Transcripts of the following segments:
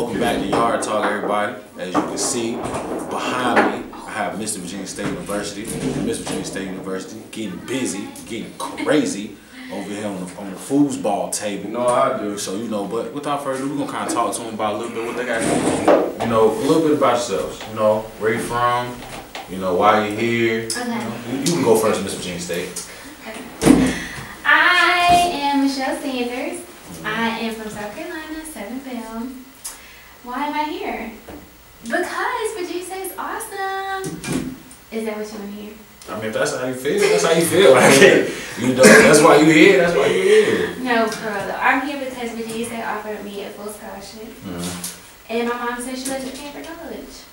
Welcome back to Yard Talk, everybody. As you can see, behind me, I have Mr. Virginia State University. Mr. Virginia State University getting busy, getting crazy over here on the foosball table. You know how I do. So, you know, but without further ado, we're going to kind of talk to them about a little bit what they got going on. You know, a little bit about yourselves. You know, where you from, you know, why you're here. Okay. You can go first, Mr. Virginia State. Okay. I am Machelle Sanders. I am from South Carolina, Southern Belle. Why am I here? Because Virginia State is awesome. Is that what you want to hear? I mean, if that's how you feel, that's how you feel. You know, that's why you're here, that's why you're here. No, for real though. I'm here because Virginia State offered me a full scholarship. And my mom said she wasn't paying for college.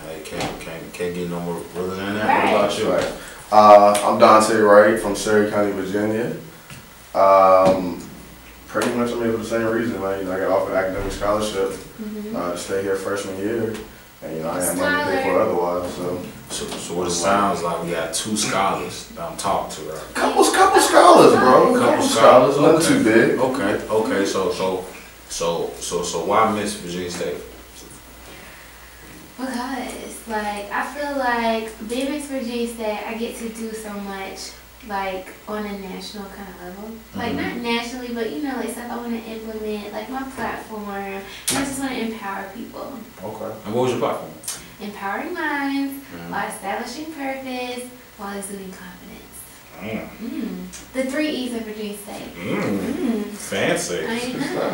Hey, can't get no more brother than that. Right. What about you? Right. I'm Dante, Wright from Surrey County, Virginia. Pretty much I'm here for the same reason. Like, you know, I got offered academic scholarship to stay here freshman year. And, you know, I didn't have money to pay for it otherwise, So what it sounds like, we got two scholars that I'm talking to, right? Couple scholars, bro. Couple scholars, nothing too big. Okay. So why miss Virginia State? Because, like, I feel like being Miss Virginia State, I get to do so much, like, on a national kind of level. Like, not nationally, but, you know, like, stuff I want to implement, like, my platform. And I just want to empower people. Okay. And what was your platform? Empowering minds, while establishing purpose, while exuding confidence. The 3 E's of Virginia State. Fancy. I know.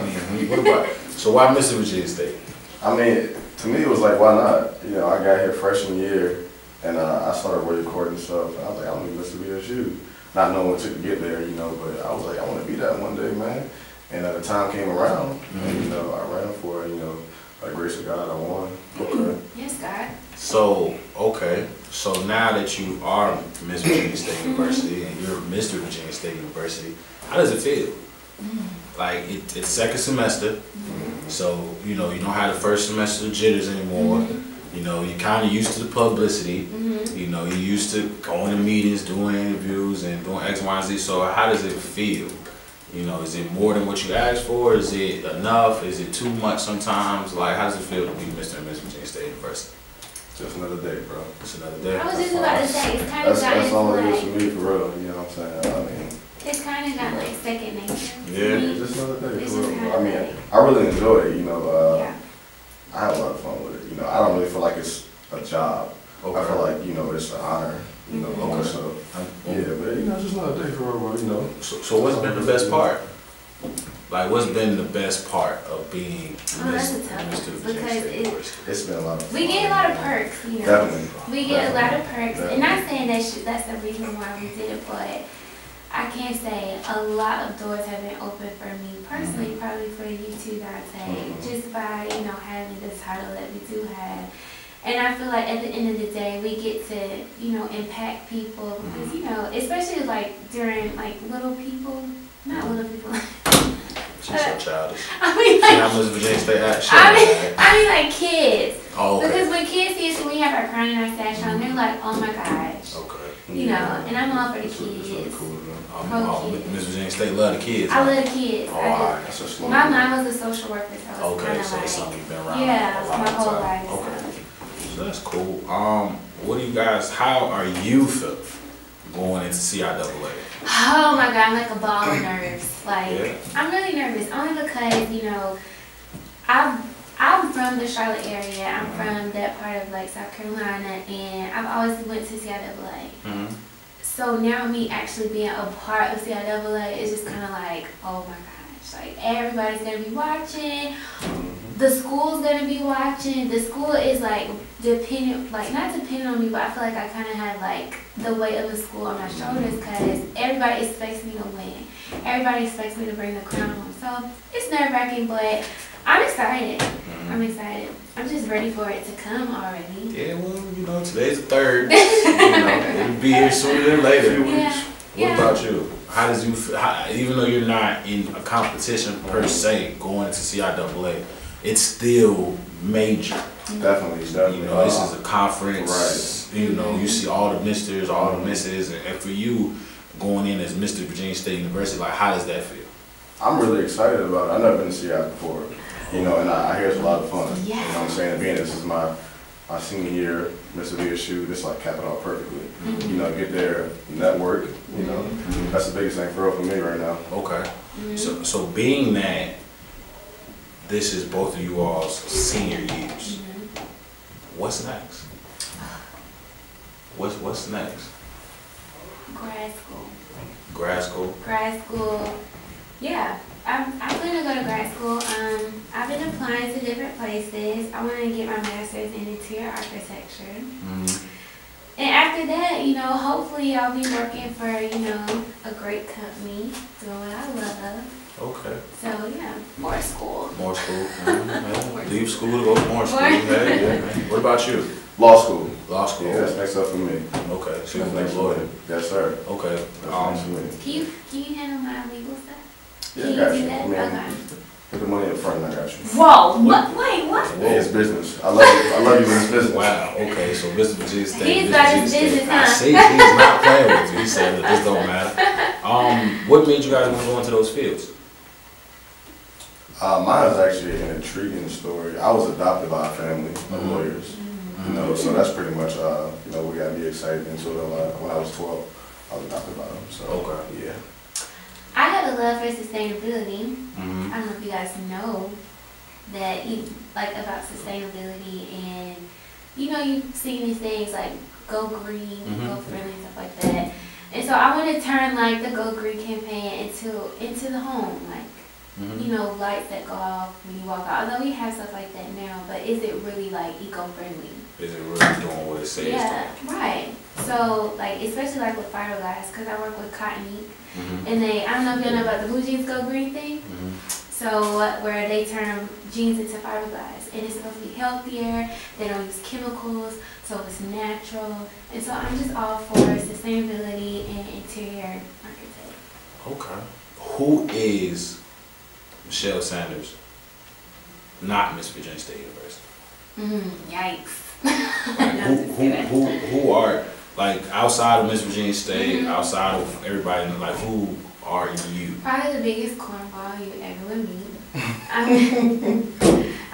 What about, so why miss Virginia State? I mean, to me it was like, why not? You know, I got here freshman year and I started recording stuff. And I was like, I don't even miss the VSU. Not knowing what it took to get there, you know, but I was like, I want to be that one day, man. And the time came around and, you know, I ran for it, you know. By the grace of God, I won. Okay. Yes, God. So, okay. So now that you are Miss Virginia State University and you're Mr. Virginia State University, how does it feel? Like, it's second semester, so, you know, you don't have the first semester jitters anymore. You know, you're kind of used to the publicity. You know, you're used to going to meetings, doing interviews, and doing X, Y, and Z. So how does it feel? You know, is it more than what you asked for? Is it enough? Is it too much sometimes? Like, how does it feel to be Mr. and Miss Virginia State University? Just another day, bro. Just another day. I was just about to say, it's kind of That's all it is like, for me, for real. You know what I'm saying? I mean, it's kind of got like second nature. Yeah. just another day, It's for just real. kinda I mean, like- I really enjoy it, you know. Yeah. I have a lot of fun with it. You know, I don't really feel like it's a job. I feel like, you know, it's an honor, you know, more so. Yeah, but, you know, it's just another day for real, bro, you know. So what's been the best part? Like, what's been the best part of being That's a tough Mr. one, Virginia because State University? It's been a lot of fun. We get a lot of perks, you know. Definitely. We get a lot of perks. Definitely. And not saying that's the reason why we did it, but I can say a lot of doors have been open for me personally, probably for you too, Dante, just by, you know, having this title that we do have. And I feel like at the end of the day, we get to, you know, impact people because, you know, especially like during like little people, not little people. She's so childish. I mean, See like, how Miss Virginia State at? I mean like kids. Oh, okay. Because when kids see us and we have our crown and our sash on, they're like, oh my gosh. Okay. You know, and I'm all for the That's really kids. cool. Miss Virginia State love the kids. I love the kids. Oh, alright. That's a My mom was a social worker, so it's kind Okay, of so like, it's something you've been around yeah, a lot my of whole time. life. Okay. So that's cool. What do you guys, how are you feeling going into CIAA? Oh my God, I'm like a ball of nerves. Like, Yeah. I'm really nervous only because, you know, I'm from the Charlotte area. I'm from that part of like South Carolina, and I've always went to CIAA. So now me actually being a part of CIAA is just kind of like, oh my gosh, like everybody's gonna be watching. The school's gonna be watching. The school is like dependent, like not dependent on me, but I feel like I kind of have like the weight of the school on my shoulders because everybody expects me to win. Everybody expects me to bring the crown home. So it's nerve-wracking, but I'm excited. I'm excited. I'm just ready for it to come already. Yeah, well, you know, today's the 3rd. You know, it'll be here sooner than later. Yeah. What about you? How does you feel, even though you're not in a competition per se going into CIAA, it's still major. Definitely. You know, this is a conference. Right. You know, you see all the misters, all the misses, and for you going in as Mr. Virginia State University, like, how does that feel? I'm really excited about it. I've never been to CI before. You know, and I hear it's a lot of fun. Yeah. You know what I'm saying? Being this is my senior year, Mr. VSU, this like cap it all perfectly. You know, get there, network, you know. That's the biggest thing for me right now. Okay. So being that this is both of you all's senior years, what's next? What's next? Grad school. Grad school? Grad school. Yeah. I'm going to go to grad school. I've been applying to different places. I want to get my master's in interior architecture. And after that, you know, hopefully I'll be working for, you know, a great company, doing what I love. Okay. So, yeah, more school. More school. Leave school to go to more school. Hey, yeah. What about you? Law school. Law school. Yeah, that's next up for me. Okay. So That's you're next a lawyer. Yes, sir. Okay. That's next for me. Can you handle my legal stuff? Yeah, Can I got you you. do that? I mean, Okay. put the money up front and I got you. Whoa, what? Wait, what? Hey, it's business. I love you. I love you in this business. Wow. Okay. So Mr. Virginia State. He's Mr. about Virginia his State. business, I huh? see. He's not playing with you. He said that this don't matter. What made you guys want to go into those fields? Mine is actually an intriguing story. I was adopted by a family of lawyers. You know, so that's pretty much, you know, what got me excited into it. When I was 12, I was adopted by them. So, Okay. Yeah. I have a love for sustainability. Mm-hmm. I don't know if you guys know that, like, about sustainability, and you know, you've seen these things like Go Green, Go Friendly, stuff like that. And so I want to turn like the Go Green campaign into the home, like you know, lights that go off when you walk out. Although we have stuff like that now, but is it really like eco-friendly? Is it really doing what it says? Yeah, right. So like, especially like with fiberglass, because I work with cotton ink, and I don't know if you know about the Blue Jeans Go Green thing. So where they turn jeans into fiberglass, and it's supposed to be healthier. They don't use chemicals, so it's natural. And so I'm just all for sustainability and interior architect. Okay. Who is Machelle Sanders, not Miss Virginia State University? Yikes. Like, who are, like, outside of Miss Virginia State, outside of everybody, like, who are you? Probably the biggest cornball you ever would meet.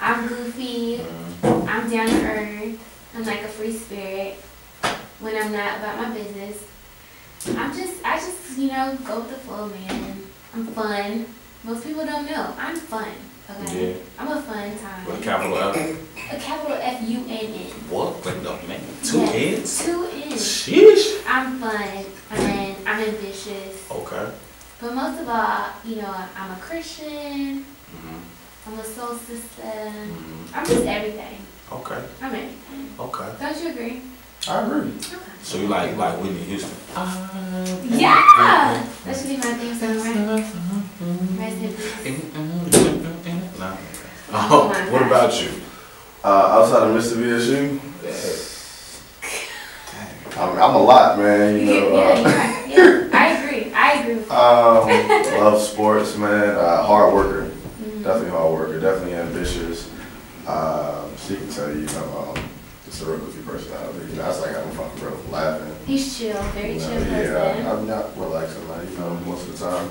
I'm goofy. I'm down to earth. I'm like a free spirit when I'm not about my business. I just, you know, go with the flow, man. I'm fun. Most people don't know. I'm fun. Okay? Yeah. I'm a fun time. With a capital F? A capital F-U-N-N. What? Wait, no, man. Two N's? 2 N's. Sheesh. I'm fun. And I'm ambitious. Okay. But most of all, you know, I'm a Christian. I'm a soul sister. I'm just everything. Okay. I'm everything. Okay. Don't you agree? I agree. Okay. So you like Whitney Houston? Yeah! That should be my theme song, right? Rest in peace. Nah. Oh my What gosh. about you? Outside of Mr. VSU, I'm a lot, man. You know. Yeah, I agree with you. Love sports, man. Hard worker. Definitely hard worker. Definitely ambitious. She can tell you, you know, just a real goofy personality. You know, that's like having fun, bro. Laughing. He's chill, very You know, chill person. yeah, I'm not relaxing, man. You know, most of the time.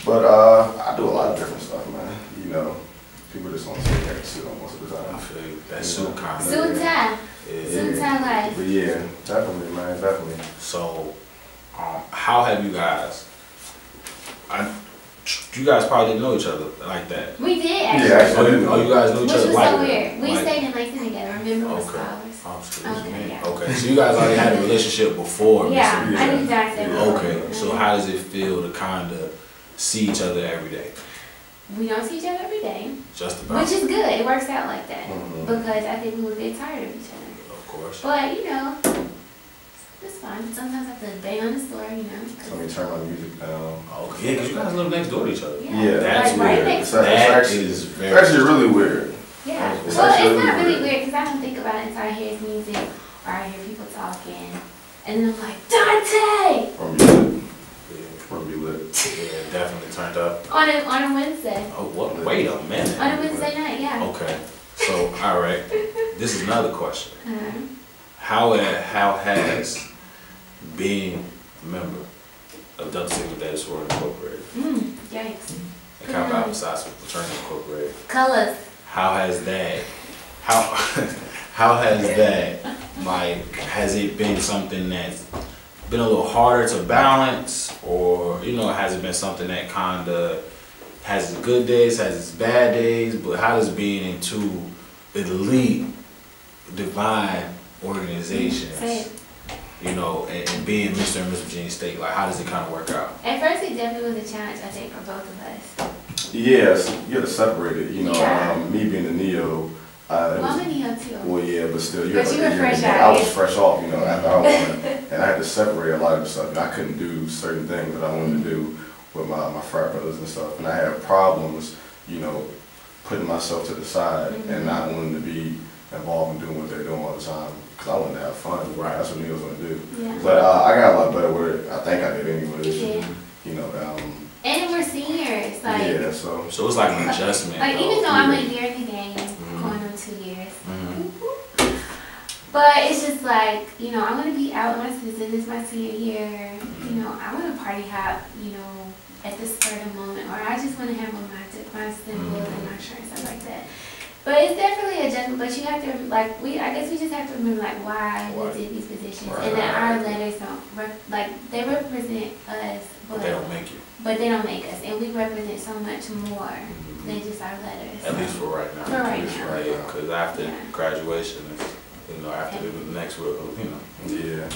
But I do a lot of different stuff, man. You know, people just want to say that suit on most of the I time. feel you. That suit kind of. Suit and tie. Yeah. Suit and tie life. But yeah, definitely, man, definitely. So, how have you guys? You guys probably didn't know each other like that. We did, actually. Yeah, actually. Oh, you guys knew each Which other was like so that. weird. We Like- stayed in Langston together, remember, with Okay. scholars. Oh, excuse Okay, me. yeah. Okay, so you guys already had a relationship before. Yeah, Mr. I knew Dante. Okay, so how does it feel to kind of see each other every day? We don't see each other every day, Just about. which is good. It works out like that. Mhm. Because I think we would get tired of each other. Of course. But, you know, it's fine. Sometimes I have to bang on the door, you know. Let me turn my music down. Okay, yeah, because you guys live next door to each other. Yeah, that's like right weird. next That- door. It's That actually- is It's very. actually really weird. Yeah. It's Well, actually it's not really really weird. weird because I don't think about it until I hear his music or I hear people talking. And then I'm like, Dante! From be lit. Yeah, From be lit. yeah, definitely turned up. On a Wednesday. Oh, what? Wait a minute. On a Wednesday night, yeah. Okay, so all right, this is another question. Uh-huh. How has being a member of Delta Sigma Theta Sorority Incorporated Yikes. and kind of besides with Fraternal Incorporated, Colors. how has that, how, how has that, like, has it been something that's been a little harder to balance, or, you know, has it been something that kind of has its good days, has its bad days, but how does being in two elite, divine organizations, you know, and being Mr. and Miss Virginia State, like, how does it kind of work out? At first, it definitely was a challenge, I think, for both of us. Yes, you have to separate it. You know, Yeah. me being a neo. Well, I'm a neo too. Well, yeah, but still, But you were fresh out. I was fresh off, you know, after I won, and I had to separate a lot of stuff. I couldn't do certain things that I wanted to do with my frat brothers and stuff, and I had problems, you know, putting myself to the side and not wanting to be involved in doing what they're doing all the time, because I wanted to have fun. Right, that's what neos want to do. Yeah. But I got a lot better with it. I think I did anyways. Yeah. You know. And we're seniors, like. Yeah, so it's like an adjustment. Like even though I'm a year in the game, going on 2 years. But it's just like, you know, I want to be out in my season. This is my senior year. You know, I want to party hop, you know, at the certain moment, or I just want to have my symbols and my shirt and stuff like that. But it's definitely a adjustment. But you have to, like, I guess we just have to remember, like, why we did these positions, and that our letters don't, they represent us, but they don't make you. But they don't make us, and we represent so much more than just our letters. At least for right now. For right now. Yeah, because after graduation, you know, after the next, you know,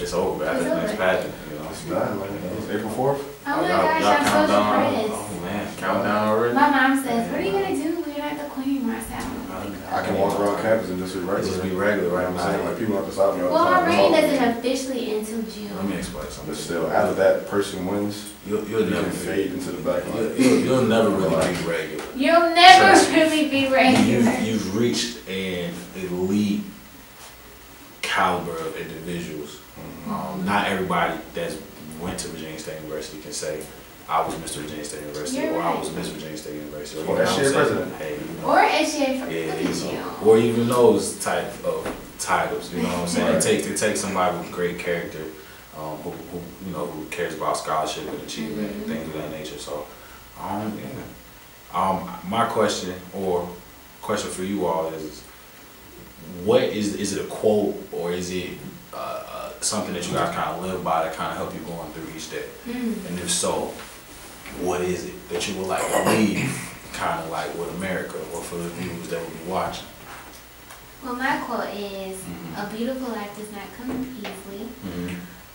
it's over. After the next pageant, you know. It's done, man. It's April 4th. Oh my gosh, I'm so depressed. Oh man, countdown already? My mom says, what are you going to do when you're at the Queen? I said, I can walk around campus and just be regular. Just be regular, right? I'm saying, like, people have to stop me all the well, time. our reign doesn't officially until June. Let me explain something. But still, after that person wins, you'll never fade into the back. You'll never really be regular. You'll never really be regular. You've reached an elite caliber of individuals. Not everybody that's went to Virginia State University can say, I was Mr. Virginia State University, or I was Miss Virginia State University, or SCA president. Hey, you know, or SCA president. Or even those type of titles, you know what I'm saying? It takes somebody with great character, who you know, who cares about scholarship and achievement and things of that nature. So, my question for you all is, what is it a quote, or is it something that you guys kind of live by that kind of help you going through each day? And if so, what is it that you would like to leave kind of like with America, or for the viewers that will be watching? Well, my quote is, a beautiful life does not come easily,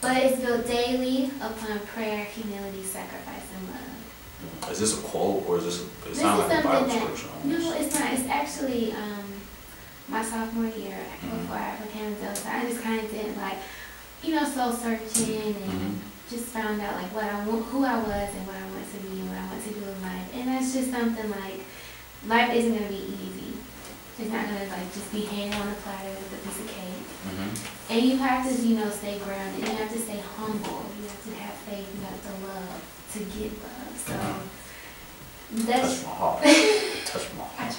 but it's built daily upon prayer, humility, sacrifice, and love. Is this a quote, or is this This sound is like a Bible something scripture? no, it's not. It's actually my sophomore year before I became a so I just kind of did, like, you know, soul searching and just found out, like, what I want, who I was, and what I want to be, and what I want to do in life. And that's just something, like, life isn't going to be easy. It's not going to, like, just be handed on a platter with a piece of cake. And you have to, you know, stay grounded. You have to stay humble. You have to have faith. You have to love to get love. So that's touch my heart. Touch my heart.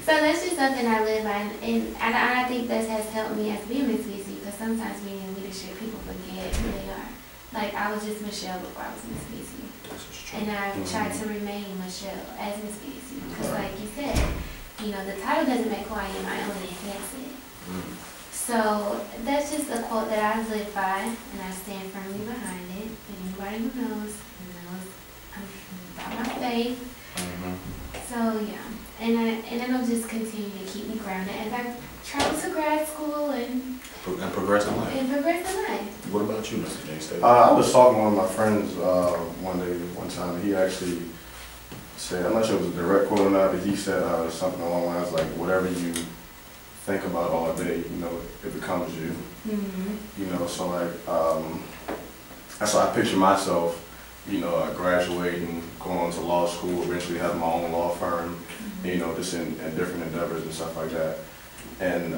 So that's just something I live by, and I think that has helped me as being Miss BC, because sometimes being in leadership, people forget who they are. Like, I was just Machelle before I was Miss BC, and I've tried to remain Machelle as Miss BC, because like you said, you know, the title doesn't make who I am, I only enhance it. So that's just a quote that I live by, and I stand firmly behind it. And anybody who knows I'm about my faith. So yeah, and it'll just continue to keep me grounded as I travel to grad school and progress in life. What about you, Mr. J. State? I was talking with one of my friends one time. He actually said, I'm not sure if it was a direct quote or not, but he said something along the lines like, whatever you think about all day, you know, it becomes you. You know, so like, that's how I picture myself, you know, graduating, going on to law school, eventually having my own law firm, you know, just in different endeavors and stuff like that. And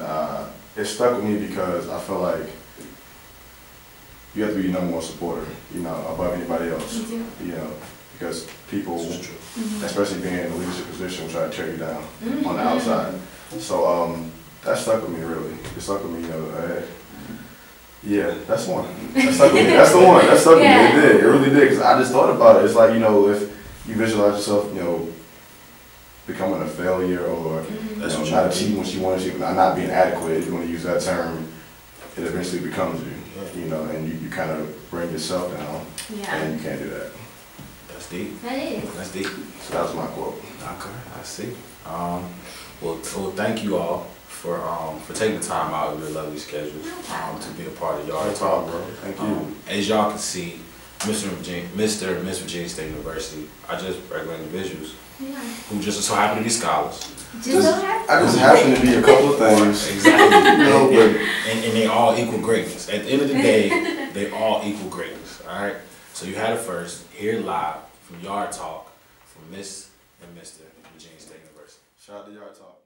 it stuck with me because I feel like you have to be your number one supporter, you know, above anybody else, you know, because people, especially being in a leadership position, will try to tear you down on the outside. So that stuck with me, really. It stuck with me, you know. Yeah, that's one. That stuck with me. That's the one. That stuck with me. It did. It really did. Because I just thought about it. It's like, you know, if you visualize yourself, you know, becoming a failure or That's what not achieving what you want to achieve, not being adequate, if you want to use that term, it eventually becomes you, you know, and you kind of bring yourself down, and you can't do that. That's deep. That is. That's deep. So that was my quote. Okay, I see. Well, thank you all for taking the time out of your lovely schedules to be a part of Yard Talk, bro. Thank you. As y'all can see, Mr. and Miss Virginia State University are just regular individuals who just so happen to be scholars. I just happen to be a couple of things. Exactly. You know, and they all equal greatness. At the end of the day, they all equal greatness. All right. So you had it first here live from Yard Talk from Miss and Mr. Virginia State University. Shout out to Yard Talk.